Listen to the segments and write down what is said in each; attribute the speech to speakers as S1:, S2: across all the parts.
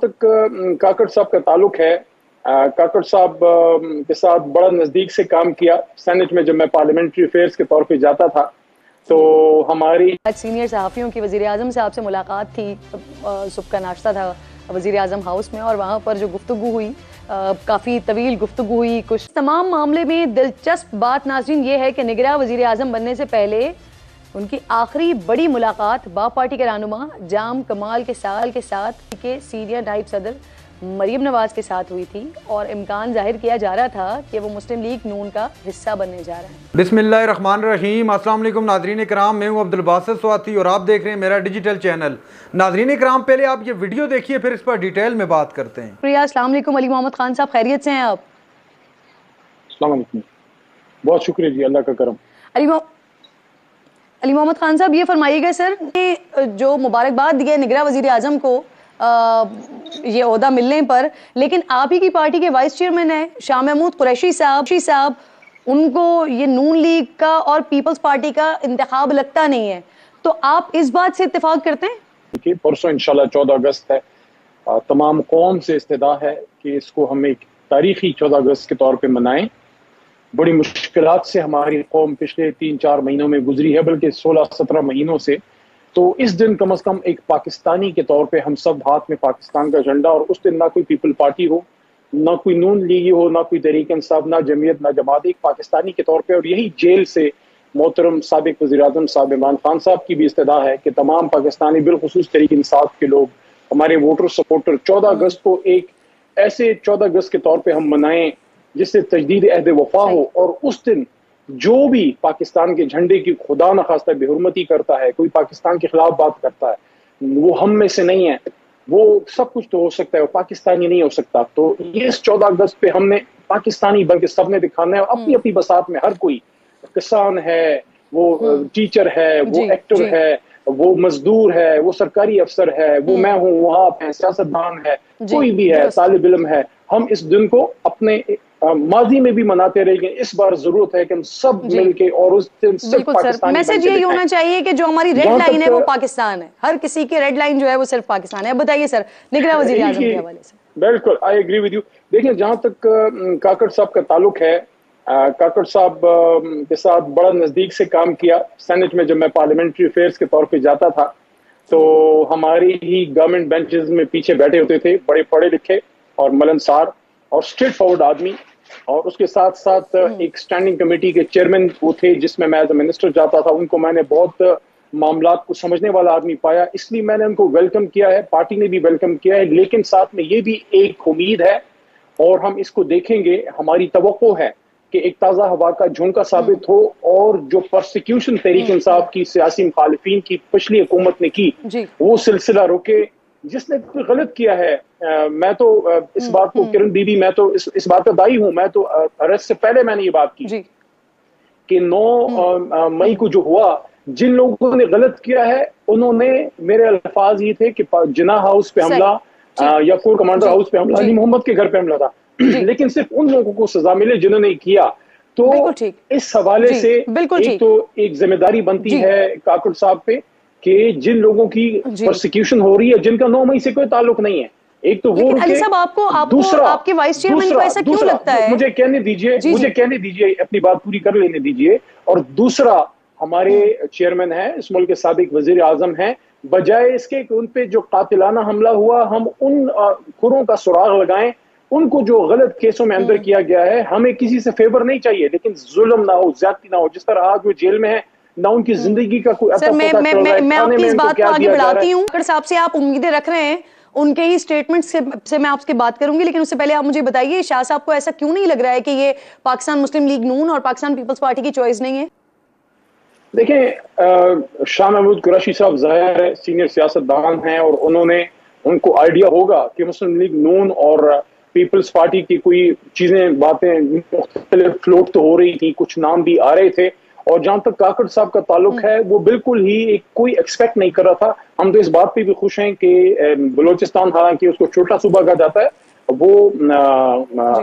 S1: तक काकड़ साहब का ताल्लुक है, काकड़ साहब के साथ बड़ा नज़दीक से काम किया। सेनेट में जब मैं पार्लियामेंट्री अफेयर्स के तौर पे जाता था तो हमारी
S2: आज सीनियर सहाफ़ियों की वज़ीर आज़म साहब से मुलाकात थी। सुबह का नाश्ता था वज़ीर आज़म हाउस में और वहाँ पर जो गुफ्तगू हुई काफ़ी तवील गुफ्तगू हुई। कुछ तमाम मामले में दिलचस्प बात नाज़रीन ये है कि निगरां वज़ीर आज़म बनने से पहले उनकी आखिरी बड़ी मुलाकात बाप पार्टी के रहनुमा जाम कमाल के साथ के सीनियर नायब सदर मरीम नवाज के साथ हुई थी और इम्कान जाहिर किया जा रहा था कि वो मुस्लिम लीग नून का हिस्सा बनने जा रहा है।
S3: बिस्मिल्लाहिर्रहमानिर्रहीम। अस्सलाम वालेकुम नाज़रीन कराम, मैं हूं अब्दुल बासित स्वाति और आप देख रहे हैं मेरा डिजिटल चैनल। नाज़रीन कराम, पहले आप ये वीडियो देखिए फिर इस पर डिटेल में बात करते हैं।
S2: प्रिया, अस्सलाम वालेकुम। अली मोहम्मद खान साहब, खैरियत से हैं आप?
S1: अस्सलाम वालेकुम, बहुत शुक्रिया जी, अल्लाह का करम।
S2: अली मोहम्मद खान साहब, ये फरमाइएगा सर कि जो मुबारकबाद दी है निगरां वज़ीर आज़म को ये ओहदा मिलने पर, लेकिन आप ही की पार्टी के वाइस चेयरमैन है शाह महमूद कुरैशी साहब, उनको ये नून लीग का और पीपल्स पार्टी का इंतखाब लगता नहीं है, तो आप इस बात से इत्तेफाक करते हैं?
S1: देखिए, परसों इंशाल्लाह 14 अगस्त है। तमाम कौम से इस्तदा है कि इसको हम एक तारीखी 14 अगस्त के तौर पे मनाएं। बड़ी मुश्किलात से हमारी कौम पिछले 3-4 महीनों में गुजरी है, बल्कि 16-17 महीनों से। तो इस दिन कम से कम एक पाकिस्तानी के तौर पे हम सब हाथ में पाकिस्तान का झंडा, और उस दिन ना कोई पीपल पार्टी हो, ना कोई नून लीगी हो, ना कोई तहरीक इंसाफ, ना जमीयत, ना जमात, एक पाकिस्तानी के तौर पे। और यही जेल से मोहतरम साबिक वज़ीर आज़म साहब इमरान खान साहब की भी इस्तदा है कि तमाम पाकिस्तानी बिलखुसूस तहरीक इंसाफ के लोग, हमारे वोटर सपोर्टर 14 अगस्त को एक ऐसे 14 अगस्त के तौर पर हम मनाएं जिससे तजदीद अहद वफा हो। और उस दिन जो भी पाकिस्तान के झंडे की खुदा न खास्ता बेहुरमती करता है, कोई पाकिस्तान के खिलाफ बात करता है, वो हम में से नहीं है। वो सब कुछ तो हो सकता है, वो पाकिस्तानी नहीं हो सकता। तो ये इस 14 अगस्त पे हमने पाकिस्तानी बल्कि सबने दिखाना है, अपनी अपनी बसात में। हर कोई किसान है, वो टीचर है, वो एक्टर है, वो मजदूर है, वो सरकारी अफसर है, वो मैं हूँ, वो आप है, सियासतदान है, कोई भी है, तालिब इल्म है। हम इस दिन को अपने माजी में भी मनाते रहेंगे। इस बार जरूरत है कि हम सब मिलके, और उस दिन सिर्फ पाकिस्तानी
S2: मैसेज यही होना चाहिए कि जो हमारी रेड लाइन है वो पाकिस्तान है। हर किसी की रेड लाइन जो है वो सिर्फ पाकिस्तान है। बताइए सर, निगरां वज़ीर आज़म के हवाले से।
S1: बिल्कुल, आई एग्री विद यू। देखिए, जहां तक काकड़ साहब का ताल्लुक है, काकड़ साहब के साथ बड़ा नजदीक से काम किया। सेनेट में जब मैं पार्लियामेंट्री अफेयर्स के तौर पे जाता था तो हमारी ही गवर्नमेंट बेंचेस में पीछे बैठे होते थे बड़े पढ़े लिखे और मिलनसार और स्ट्रेट फॉरवर्ड आदमी। और उसके साथ साथ एक स्टैंडिंग कमेटी के चेयरमैन वो थे जिसमें मैं एज ए मिनिस्टर जाता था। उनको मैंने बहुत मामलात को समझने वाला आदमी पाया, इसलिए मैंने उनको वेलकम किया है, पार्टी ने भी वेलकम किया है। लेकिन साथ में ये भी एक उम्मीद है और हम इसको देखेंगे, हमारी तवक्को है कि एक ताज़ा हवा का झोंका साबित हो और जो परसिक्यूशन तहरीक इंसाफ की सियासी मुखालिफिन की पिछली हुकूमत ने की वो सिलसिला रुके। जिसने कोई गलत किया है, मैं तो इस बात को, किरण दीदी, मैं तो इस बात का दाई हूं। मैं तो अरेस्ट से पहले मैंने ये बात की कि 9 मई को जो हुआ, जिन लोगों ने गलत किया है उन्होंने, मेरे अल्फाज ये थे कि जिना हाउस पे हमला या कोर कमांडर हाउस पे हमला, अली मोहम्मद के घर पे हमला था। लेकिन सिर्फ उन लोगों को सजा मिले जिन्होंने किया। तो इस हवाले से एक तो एक जिम्मेदारी बनती है काकड़ साहब पे कि जिन लोगों की प्रोसिक्यूशन हो रही है, जिनका 9 मई से कोई ताल्लुक नहीं है, एक तो वो
S2: अली साहब, आपको आपके वाइस चेयरमैन को ऐसा क्यों लगता है?
S1: मुझे कहने दीजिए, अपनी बात पूरी कर लेने दीजिए। और दूसरा, हमारे चेयरमैन है इस मुल्क के साबिक वजीर आजम हैं, बजाय इसके कि उन पे जो कातिलाना हमला हुआ हम उन खुरों का सुराग लगाएं, उनको जो गलत केसों में अंदर किया गया है। हमें किसी से फेवर नहीं चाहिए, लेकिन जुल्म ना हो, ज्यादती ना हो। जिस तरह आज वो जेल में है, ना उनकी जिंदगी का कोई असर पता चल रहा है।
S2: मैं आपकी इस बात को आगे बढ़ाती हूँ। काकड़ साहब से आप उम्मीदें रख रहे हैं, उनके ही स्टेटमेंट से मैं आपसे बात करूंगी, लेकिन उससे पहले आप मुझे बताइए, शाह साहब को ऐसा क्यों नहीं लग रहा है कि ये पाकिस्तान मुस्लिम लीग नून और पाकिस्तान पीपल्स पार्टी की चॉइस नहीं है?
S1: देखें, शाह महमूद कुरैशी साहब ज़ाहिर है सीनियर सियासतदान हैं और उनको आइडिया होगा कि मुस्लिम लीग नून और पीपल्स पार्टी की कोई चीजें, बातें मुख्तलिफ फ्लोट तो हो रही थी, कुछ नाम भी आ रहे थे। और जहां तक काकड़ साहब का ताल्लुक है, वो बिल्कुल ही कोई एक्सपेक्ट नहीं कर रहा था। हम तो इस बात पे भी खुश हैं कि बलोचिस्तान, हालांकि उसको छोटा सूबा कहा जाता है, वो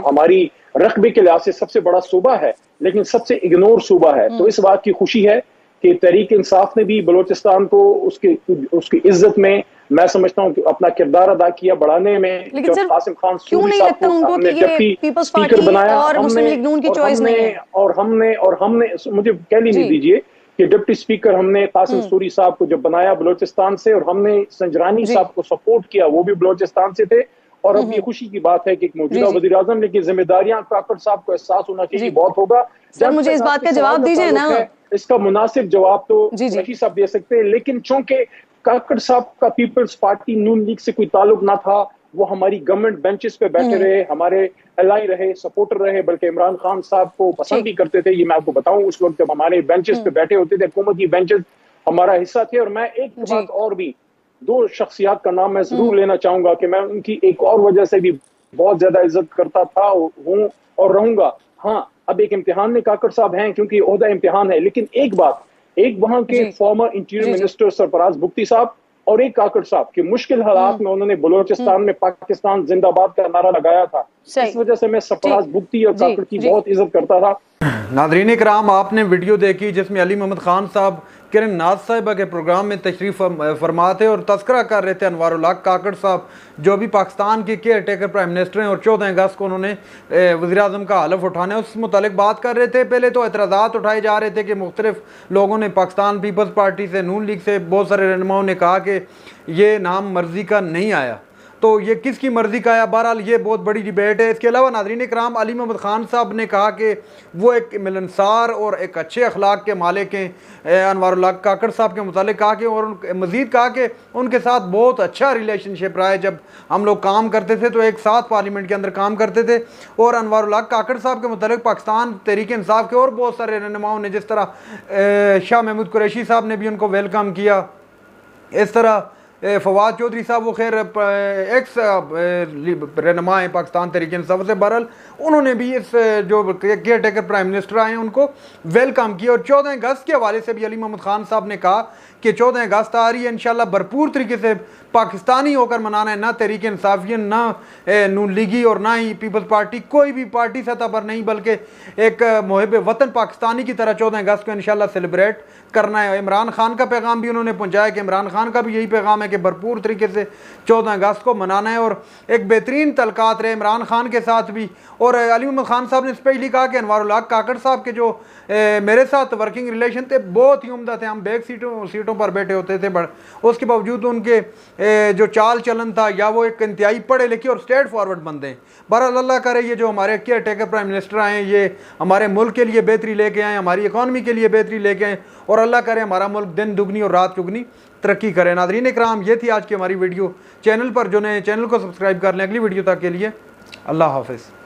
S1: हमारी रकबे के लिहाज से सबसे बड़ा सूबा है, लेकिन सबसे इग्नोर सूबा है। तो इस बात की खुशी है कि तहरीक इंसाफ ने भी बलोचिस्तान को उसकी इज्जत में मैं समझता हूँ कि अपना किरदार अदा किया बढ़ाने में।
S2: लेकिन सर
S1: कासिम खान
S2: क्यों नहीं लगता उनको कि ये पीपल्स पार्टी और मुस्लिम लीग नून की चॉइस नहीं है?
S1: और हमने मुझे कह नहीं दीजिए कि डिप्टी स्पीकर हमने कासिम सूरी साहब को जब बनाया बलोचिस्तान से, और हमने संजरानी साहब को सपोर्ट किया, वो भी बलोचिस्तान से थे। और अब ये खुशी की बात है कि मौजूदा वज़ीर आज़म ने की जिम्मेदारियां काकड़ साहब को एहसास होना चाहिए बहुत होगा।
S2: सर मुझे इस बात का जवाब दीजिए ना,
S1: इसका मुनासिब जवाब तो रशीद साहब दे सकते हैं, लेकिन चूंकि काकड़ साहब का पीपल्स पार्टी नून लीग से कोई ताल्लुक ना था, वो हमारी गवर्नमेंट बेंचेस पे बैठे रहे, हमारे एलाई रहे, सपोर्टर रहे, बल्कि इमरान खान साहब को पसंद भी करते थे। ये मैं आपको बताऊं, उस वक्त जब हमारे बेंचेस पे बैठे होते थे, हुकूमत की बेंचेस हमारा हिस्सा थे। और मैं एक बात और भी, दो शख्सियात का नाम मैं जरूर लेना चाहूंगा कि मैं उनकी एक और वजह से भी बहुत ज्यादा इज्जत करता था, हूं और रहूंगा। हाँ, अब एक इम्तिहान में काकड़ साहब हैं क्योंकि ओहदा इम्तिहान है, लेकिन एक बात, एक वहां के farmer interior minister Sarfaraz Bugti साहब और एक काकड़ साहब के मुश्किल हालात में उन्होंने बलोचिस्तान में पाकिस्तान जिंदाबाद का नारा लगाया था। इस वजह से मैं सरफराज बुख्ती और काकड़ की बहुत इज्जत करता था।
S3: नाज़रीन इकराम, आपने वीडियो देखी जिसमें अली मोहम्मद खान साहब किरण नाज साहिबा के प्रोग्राम में तशरीफ़ फरमा थे और तस्करा कर रहे थे अनवारुल हक काकड़ साहब, जो भी पाकिस्तान के केयर टेकर प्राइम मिनिस्टर हैं, और 14 अगस्त को उन्होंने वज़ीर-ए-आज़म का हलफ उठाने उस मुतालिक बात कर रहे थे। पहले तो एतराज़ात उठाए जा रहे थे कि मुख्तलिफ लोगों ने, पाकिस्तान पीपल्स पार्टी से, नून लीग से बहुत सारे रहनुमाओं ने कहा कि ये नाम मर्जी का नहीं आया, तो ये किसकी मर्जी का आया? बहरहाल ये बहुत बड़ी डिबेट है। इसके अलावा नाज़रीन इकराम, अली मोहम्मद खान साहब ने कहा कि वो एक मिलनसार और एक अच्छे अखलाक के मालिक हैं अनवारुल हक काकड़ साहब के मुतालिक कहा कि, और मज़ीद कहा कि उनके साथ बहुत अच्छा रिलेशनशिप रहा है। जब हम लोग काम करते थे तो एक साथ पार्लियामेंट के अंदर काम करते थे। और अनवारुल हक काकड़ साहब के मुतालिक पाकिस्तान तहरीक इंसाफ के और बहुत सारे रहनुमाओं ने, जिस तरह शाह महमूद कुरैशी साहब ने भी उनको वेलकम किया, इस तरह फवाद चौधरी साहब, वो खैर एक्स रहनुमा हैं पाकिस्तान तहरीक इंसाफ से, बहरहाल उन्होंने भी इस जो केयर टेकर प्राइम मिनिस्टर आए हैं उनको वेलकम किया। और 14 अगस्त के हवाले से भी अली मोहम्मद खान साहब ने कहा कि 14 अगस्त आ रही है, इंशाल्लाह भरपूर तरीके से पाकिस्तानी होकर मनाना है, ना तहरीक इंसाफियन, ना नून लीगी और ना ही पीपल्स पार्टी, कोई भी पार्टी सतह पर नहीं, बल्कि एक मुहिब वतन पाकिस्तानी की तरह 14 अगस्त को इंशाल्लाह सेलिब्रेट करना है। इमरान खान का पैगाम भी उन्होंने पहुंचाया कि इमरान खान का भी यही पैगाम है कि भरपूर तरीके से 14 अगस्त को मनाना है। और एक बेहतरीन तलकात रहे इमरान खान के साथ भी। और अली मोहम्मद खान साहब ने स्पेशली कहा कि अनवारुल हक काकड़ साहब के जो मेरे साथ वर्किंग रिलेशन थे बहुत ही उम्दा थे, हम बैक सीटों पर बैठे होते थे, बट उसके बावजूद उनके जो चाल चलन था, या वो एक इंतहाई पढ़े लिखे और स्ट्रेट फॉरवर्ड बंदे हैं। बहरहाल अल्लाह करे ये जो हमारे केयर टेकर प्राइम मिनिस्टर आए हैं, ये हमारे मुल्क के लिए बेहतरी लेके आए, हमारी इकॉनमी के लिए बेहतरी लेके आए, और अल्लाह करे हमारा मुल्क दिन दुगनी और रात चुगनी तरक्की करें। नाज़रीन इकराम, ये थी आज की हमारी वीडियो। चैनल पर जो नए चैनल को सब्सक्राइब कर लें। अगली वीडियो तक के लिए अल्लाह हाफिज़।